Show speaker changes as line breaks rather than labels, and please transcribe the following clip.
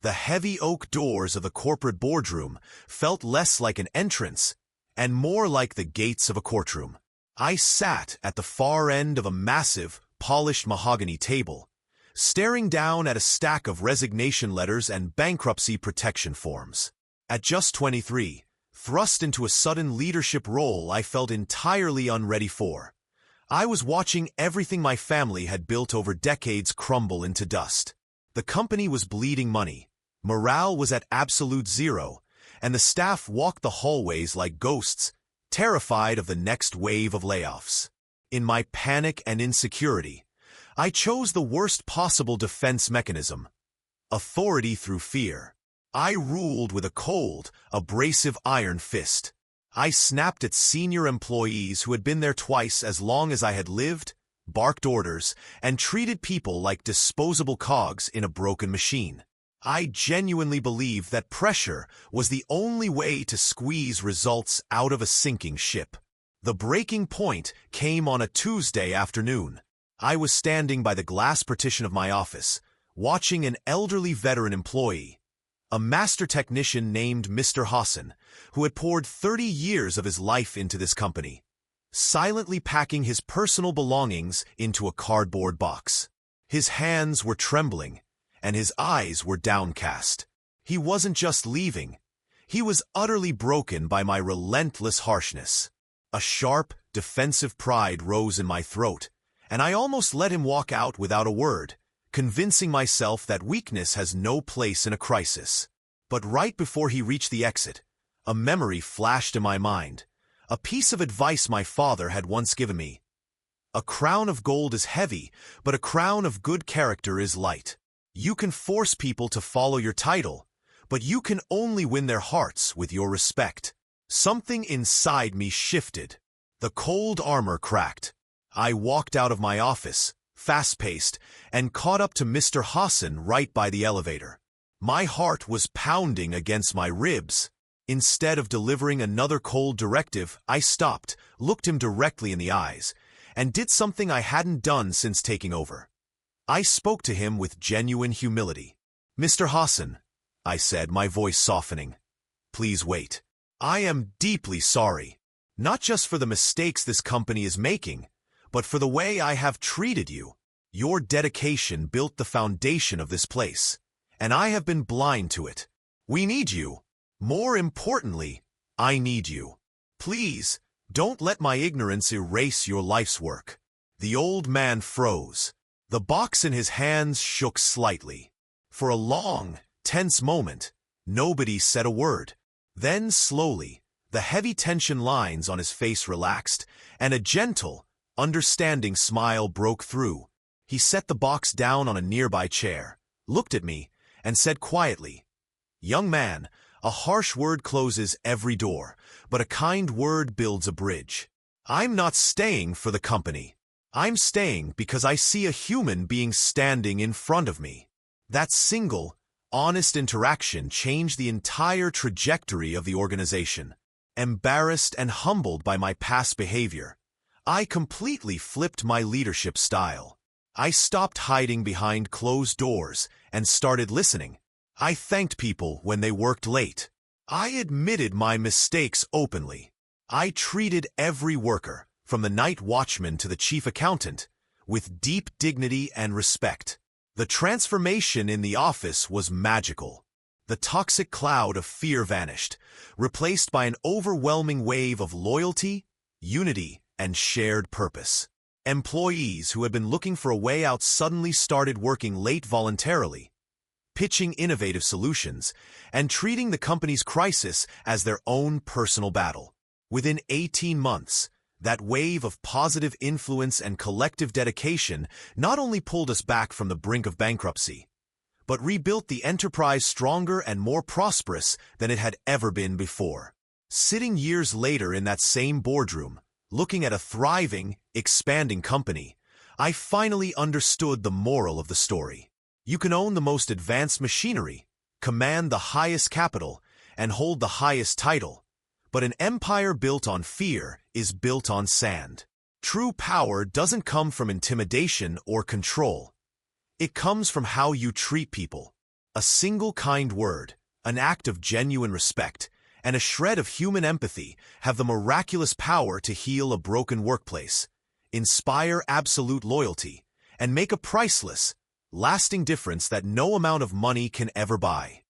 The heavy oak doors of the corporate boardroom felt less like an entrance and more like the gates of a courtroom. I sat at the far end of a massive, polished mahogany table, staring down at a stack of resignation letters and bankruptcy protection forms. At just 23, thrust into a sudden leadership role I felt entirely unready for. I was watching everything my family had built over decades crumble into dust. The company was bleeding money, morale was at absolute zero, and the staff walked the hallways like ghosts, terrified of the next wave of layoffs. In my panic and insecurity, I chose the worst possible defense mechanism: authority through fear. I ruled with a cold, abrasive iron fist. I snapped at senior employees who had been there twice as long as I had lived, barked orders, and treated people like disposable cogs in a broken machine. I genuinely believed that pressure was the only way to squeeze results out of a sinking ship. The breaking point came on a Tuesday afternoon. I was standing by the glass partition of my office, watching an elderly veteran employee, a master technician named Mr. Hassan, who had poured 30 years of his life into this company, silently packing his personal belongings into a cardboard box. His hands were trembling, and his eyes were downcast. He wasn't just leaving. He was utterly broken by my relentless harshness. A sharp, defensive pride rose in my throat, and I almost let him walk out without a word, convincing myself that weakness has no place in a crisis. But right before he reached the exit, a memory flashed in my mind, a piece of advice my father had once given me. A crown of gold is heavy, but a crown of good character is light. You can force people to follow your title, but you can only win their hearts with your respect. Something inside me shifted. The cold armor cracked. I walked out of my office, fast-paced, and caught up to Mr. Hassan right by the elevator. My heart was pounding against my ribs. Instead of delivering another cold directive, I stopped, looked him directly in the eyes, and did something I hadn't done since taking over. I spoke to him with genuine humility. "Mr. Hassan," I said, my voice softening, "please wait. I am deeply sorry, not just for the mistakes this company is making, but for the way I have treated you. Your dedication built the foundation of this place, and I have been blind to it. We need you. More importantly, I need you. Please, don't let my ignorance erase your life's work." The old man froze. The box in his hands shook slightly. For a long, tense moment, nobody said a word. Then, slowly, the heavy tension lines on his face relaxed, and a gentle, understanding smile broke through. He set the box down on a nearby chair, looked at me, and said quietly, "Young man, a harsh word closes every door, but a kind word builds a bridge. I'm not staying for the company. I'm staying because I see a human being standing in front of me." That single, honest interaction changed the entire trajectory of the organization. Embarrassed and humbled by my past behavior, I completely flipped my leadership style. I stopped hiding behind closed doors and started listening. I thanked people when they worked late. I admitted my mistakes openly. I treated every worker, from the night watchman to the chief accountant, with deep dignity and respect. The transformation in the office was magical. The toxic cloud of fear vanished, replaced by an overwhelming wave of loyalty, unity, and shared purpose. Employees who had been looking for a way out suddenly started working late voluntarily, pitching innovative solutions, and treating the company's crisis as their own personal battle. Within 18 months, that wave of positive influence and collective dedication not only pulled us back from the brink of bankruptcy, but rebuilt the enterprise stronger and more prosperous than it had ever been before. Sitting years later in that same boardroom, looking at a thriving, expanding company, I finally understood the moral of the story. You can own the most advanced machinery, command the highest capital, and hold the highest title, but an empire built on fear is built on sand. True power doesn't come from intimidation or control. It comes from how you treat people. A single kind word, an act of genuine respect, and a shred of human empathy have the miraculous power to heal a broken workplace, inspire absolute loyalty, and make a priceless, lasting difference that no amount of money can ever buy.